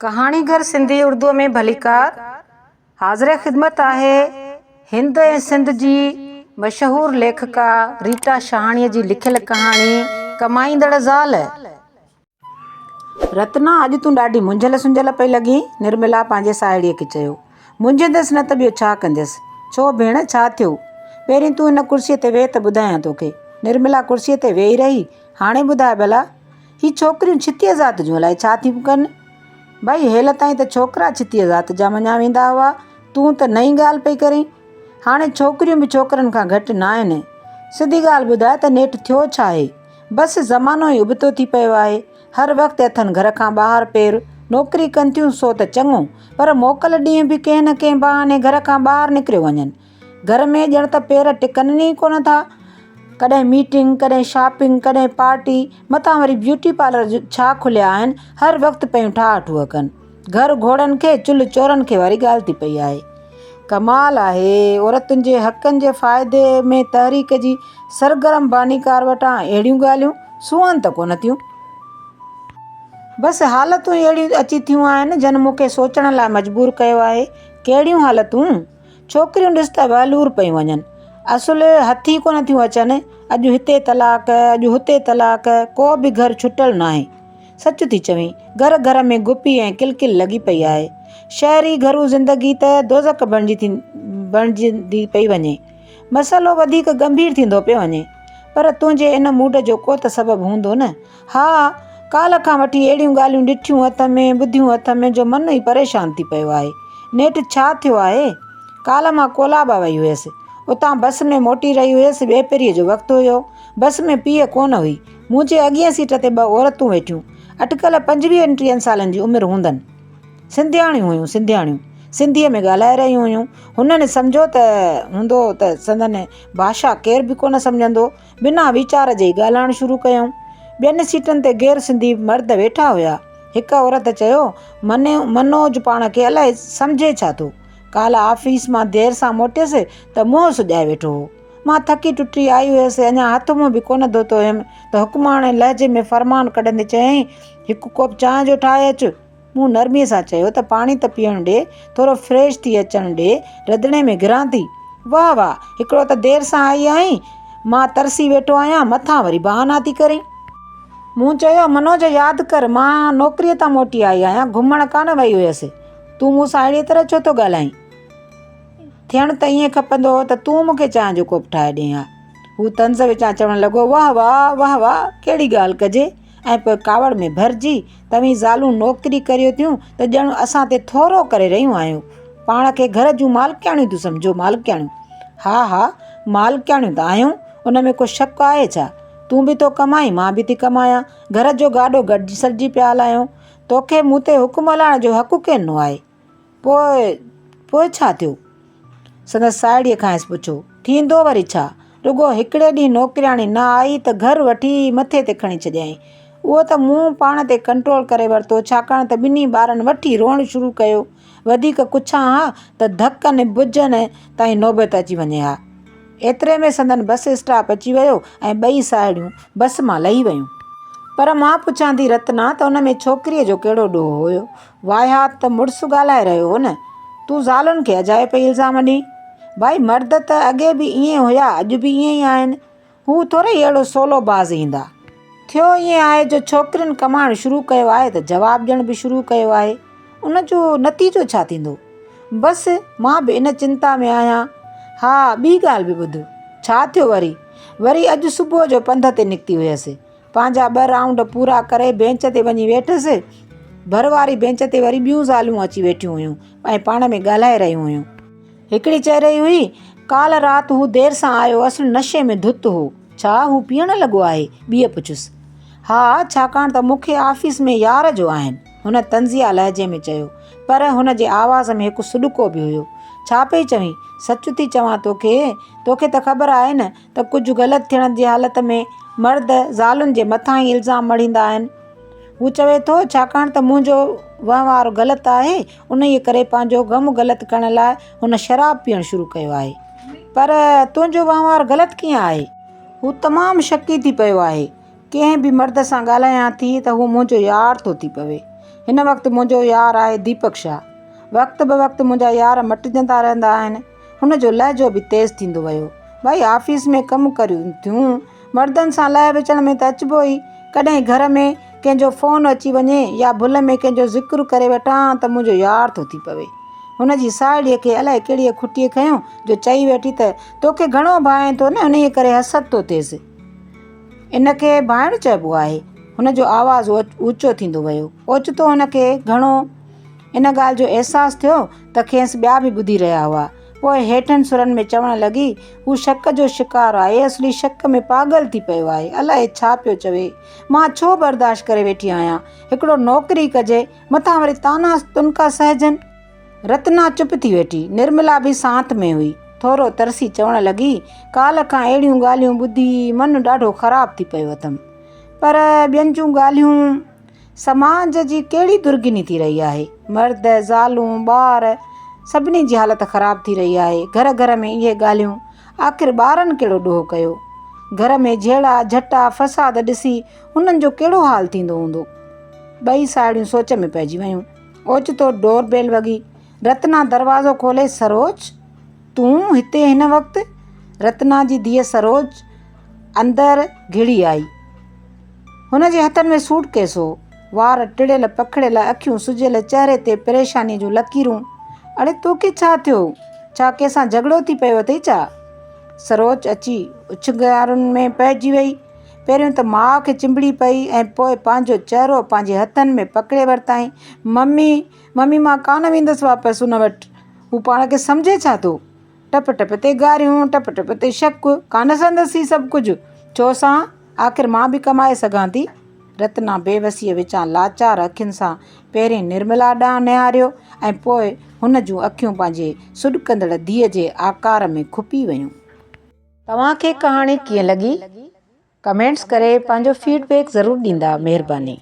कहाणी घर सिंधी उर्दू में भलीकार हाज़िर ख़िदमत आहे हिंद ऐं सिंध जी मशहूर लेखिका रीटा शहाणीअ जी लिखियल कहाणी कमाईंदड़ ज़ाल। रत्ना, अॼु तूं ॾाढी मुंझल सुंझल पई लॻी। निर्मला पंहिंजे साहेड़ीअ खे चयो। मुंझंदसि न त ॿियो छा कंदसि। छो भेण, छा थियो? पहिरीं तूं हिन कुर्सीअ ते वेह त ॿुधायां तोखे। निर्मला कुर्सीअ ते वेही रही। हाणे ॿुधाए भला, ही छोकिरियूं छितीअ ज़ात जूं अलाए छा थियूं कनि। भई हेल ताईं त छोकिरा छितीअ ज़ात जा मञा वेंदा हुआ, तूं त नई ॻाल्हि पई करीं। हाणे छोकिरियूं बि छोकिरनि खां घटि न आहिनि। सिधी ॻाल्हि ॿुधाए त नेठि थियो छा आहे? बसि ज़मानो ई उबतो थी पियो आहे। हर वक़्तु अथनि घर खां ॿाहिरि पेर। नौकिरी कनि थियूं सो त चङो, पर मोकल ॾींहं बि कंहिं न कंहिं बहाने घर खां ॿाहिरि निकिरियो वञनि। घर में ॼण त पेर टिकनि ई कोन था। कॾहिं मीटिंग, कॾहिं शॉपिंग, कॾहिं पार्टी, मथां वरी ब्यूटी पार्लर छा खुलिया आहिनि। हर वक़्तु पियूं ठाह ठूह कनि। घर घोड़नि खे, चुल्ह चोरनि खे वारी ॻाल्हि थी पई आहे। कमाल आहे। औरतुनि जे हक़नि जे फ़ाइदे में तहरीक जी सरगर्म बानीकार वटां अहिड़ियूं ॻाल्हियूं सुहनि त कोन थियूं। बसि हालतूं अहिड़ियूं अची थियूं आहिनि जन मूंखे सोचण लाइ मजबूर कयो आहे। कहिड़ियूं हालतूं? छोकिरियूं ॾिस त बहलूर पयूं वञनि। असुल हथी कोन थियूं अचनि। अॼु हिते तलाक, अॼु हुते तलाक, को बि घर छुटल न आहे। सच थी चवीं, घर घर में गुपी ऐं किलकिल लॻी पई आहे। शहरी घरू ज़िंदगी त दोज़ख बणिजंदी पई वञे। मसइलो वधीक गंभीर थींदो पियो वञे। पर तुंहिंजे इन मूड जो को त सबबु हूंदो न। हा, काल्ह खां वठी अहिड़ियूं ॻाल्हियूं ॾिठियूं हथ में, ॿुधियूं हथ में, जो मन ई परेशान थी पियो आहे। नेठि छा थियो आहे? काल्ह मां कोलाबा वई हुयसि। उतां बस में मोटी रही हुयसि। ॿिएपरीअ जो वक़्तु हुयो। बस में पीउ कोन हुई। मुंहिंजे अॻिए सीट ते ॿ औरतूं वेठियूं। अटकल 25-30 सालनि जी उमिरि हूंदनि। सिंधियाणियूं हुयूं, सिंधियाणियूं। सिंधीअ में ॻाल्हाए रहियूं हुयूं। हुननि सम्झो त हूंदो त संदन भाषा केर बि कोन सम्झंदो। बिना वीचार जे ई ॻाल्हाइणु शुरू कयूं। ॿियनि सीटनि ते गैर सिंधी मर्द वेठा हुया। हिकु औरत चयो, मनोज पाण खे अलाए सम्झे छा थो। काल्ह ऑफिस मां देरि सां मोटियसि त मुंहुं सुॼाए वेठो हो। मां थकी टुटी आई हुयसि। अञा हथ मुंहुं बि कोन धोतो हुयमि त हुकुमाणे लहजे में फरमान कढंदे चयईं, हिकु कोप चांहि जो ठाहे अचु। मूं नरमीअ सां चयो त पाणी त पीअणु ॾे, थोरो फ्रेश थी अचणु ॾे, रंधिणे में घिरां थी। वाह वाह, हिकिड़ो त देरि सां आई आहीं। मां तरसी वेठो आहियां, मथां वरी बहाना थी करीं। मूं चयो, मनोज यादि कर, मां नौकिरीअ तां मोटी आई आहियां, घुमण कान वई हुयसि। तूं मूं सां अहिड़ी तरह छो थो ॻाल्हाईं? थियणु त ईअं खपंदो हो त तूं मूंखे चांहि जो कोप ठाहे ॾे हा। हू तंज़ विचां चवणु लॻो, वाह वाह वाह वाह, कहिड़ी ॻाल्हि कजे। ऐं पोइ कावड़ में भरिजी, तव्हीं ज़ालूं नौकिरी करियो थियूं त ॼण असां ते थोरो करे रहियूं आहियूं। पाण खे घर जूं मालिकियाणियूं थियूं सम्झो, मालिकियाणियूं। हा हा, मालिकियाणियूं त आहियूं, उन में को शक आहे छा? तूं बि थो कमाई, मां बि थी कमायां। घर जो गाॾो गॾिजी सॾिजी पिया हलायूं। तोखे मूं ते हुकुम हलाइण जो हक़ु कंहिं ॾिनो आहे? पोइ छा थियो? संदसि साहेड़ीअ खां पुछो। थींदो वरी छा? रुॻो हिकिड़े ॾींहुं नौकिरियाणी न आई त घर वठी मथे ते खणी छॾियईं। उहो त मूं पाण ते कंट्रोल करे वरितो, छाकाणि त ॿिन्ही ॿारनि वठी रोअणु शुरू कयो। वधीक कुछां हा त धकनि भुजनि ताईं नौबत अची वञे हा। एतिरे में संदन बस स्टॉप अची वियो ऐं ॿई साहेड़ियूं बस मां लही वयूं। पर मां पुछां थी रत्ना, त उन में छोकिरीअ जो कहिड़ो ॾोहो हुयो? वाहियात त मुड़ुसु ॻाल्हाए रहियो हो न। तूं ज़ालुनि खे अजाए पई इल्ज़ाम ॾीं। भाई मर्द त अॻे बि ईअं हुया, अॼु बि ईअं ई आहिनि। हू थोरे अहिड़ो सोलो बाज़ ईंदा। थियो ईअं आहे जो छोकिरियुनि कमाइणु शुरू कयो आहे त जवाबु ॾियणु बि शुरू कयो आहे। उन जो नतीजो छा थींदो? बसि मां बि इन चिंता में आहियां। हा, ॿी ॻाल्हि बि ॿुध। छा थियो वरी अॼु सुबुह जो पंध ते निकिती हुयसि। पंहिंजा 2 राउंड पूरा करे बेंच ते वञी वेठसि। भरवारी बेंच ते वरी ॿियूं ज़ालूं अची वेठियूं हुयूं ऐं पाण में ॻाल्हाए रहियूं हुयूं। हिकिड़ी चई रही हुई, काल्ह राति हू देरि सां आयो, असुलु नशे में धुत हो। छा हू पीअण लॻो आहे? ॿीअ पुछियुसि। हा, छाकाणि त मूंखे ऑफिस में यार जो आहिनि, हुन तंज़िया लहजे में चयो। पर हुन जे आवाज़ में हिकु सुॾको बि हुयो। छा पई चवीं? सच थी चवां तोखे त ख़बर आहे न त कुझु ग़लति थियण जी हालत में मर्द ज़ालुनि जे मथां ई इल्ज़ाम मढ़ींदा आहिनि। हू चवे थो, छाकाणि त मुंहिंजो वहिंवारु ग़लति आहे, उन ई करे पंहिंजो ग़म ग़लति करण लाइ हुन शराब पीअणु शुरू कयो आहे। पर तुंहिंजो वहिंवारु ग़लति कीअं आहे? हू तमामु शकी थी पियो आहे। कंहिं बि मर्द सां ॻाल्हायां थी त हू मुंहिंजो यार थो थी पवे। हिन वक़्तु मुंहिंजो यार आहे दीपक शाह। वक़्तु ब वक़्तु मुंहिंजा यार मटिजंदा रहंदा आहिनि। हुन जो लहजो बि तेज़ थींदो वियो। भई ऑफिस में कमु करियूं थियूं मर्दनि सां लह विचण में त अचिबो ई। कॾहिं घर में कंहिंजो फ़ोन अची वञे या भुल में कंहिंजो ज़िक्र करे वठां त मुंहिंजो यार थो थी पवे। हुन जी साहेड़ीअ खे अलाए कहिड़ी खुटीअ खयूं जो चई वेठी त तोखे घणो भाए थो न, उन करे हसद थो थिएसि। इनखे भाइणु चइबो आहे। हुन जो आवाज़ु ऊचो थींदो वियो। ओचितो हुनखे घणो इन ॻाल्हि जो अहसासु थियो त खेसि ॿिया बि ॿुधी रहिया हुआ। पोइ हेठनि सुरनि में चवणु लॻी, हू शक जो शिकारु आहे, असली शक में पागल थी पियो आहे। अलाए छा पियो चवे। मां छो बर्दाश्त करे वेठी आहियां। हिकिड़ो नौकिरी कजे, मथां वरी ताना तुनका सहजनि। रत्ना चुप थी वेठी। निर्मला बि साथ में हुई। थोरो तरसी चवणु लॻी, काल्ह खां अहिड़ियूं ॻाल्हियूं ॿुधी मनु ॾाढो ख़राबु थी पियो अथमि। पर ॿियनि जूं ॻाल्हियूं, समाज जी कहिड़ी दुर्गिनी थी रही आहे। मर्द, ज़ालूं, ॿार सभिनी जी हालति ख़राबु थी रही आहे। घर घर में इहे ॻाल्हियूं, आख़िर ॿारनि कहिड़ो ॾोह कयो। घर में जहिड़ा झटा फ़साद ॾिसी हुननि जो कहिड़ो हाल थींदो हूंदो। ॿई साहेड़ियूं सोच में पइजी वियूं। ओचितो डोर बेल वॻी। रत्ना दरवाज़ो खोले, सरोज तूं हिते हिन वक़्तु? रत्ना जी धीअ सरोज अंदरि घिड़ी आई। हुन जे हथनि में सूटकेस हो। वार टिड़ियल पखिड़ियल, अखियूं सुजियल, चहिरे ते परेशानी जूं लकीरूं। अड़े तोखे छा थियो? छा कंहिंसां झगड़ो थी पियो अथई छा? सरोज अची उछंगारुनि में पइजी वई। पहिरियों त माउ खे चिंबड़ी पई ऐं पोइ पंहिंजो चहिरो पंहिंजे हथनि में पकिड़े वरिताईं। मम्मी मां कान वेंदसि वापसि हुन वटि। हू पाण खे सम्झे छा थो? टप टप ते गारियूं, टप टप ते शक। कान संदसि सभु कुझु छो सां? आख़िर मां बि कमाए सघां थी। रत्ना बेवसीअ विचां लाचार अखियुनि सां पहिरें निर्मला ॾांहुं निहारियो ऐं पोइ हुन जूं अखियूं पंहिंजे सुॾकंदड़ धीअ जे आकार में खुपी वियूं। तव्हांखे कहाणी कीअं लॻी? कमेंट्स करे पंहिंजो फीडबैक ज़रूरु ॾींदा। महिरबानी।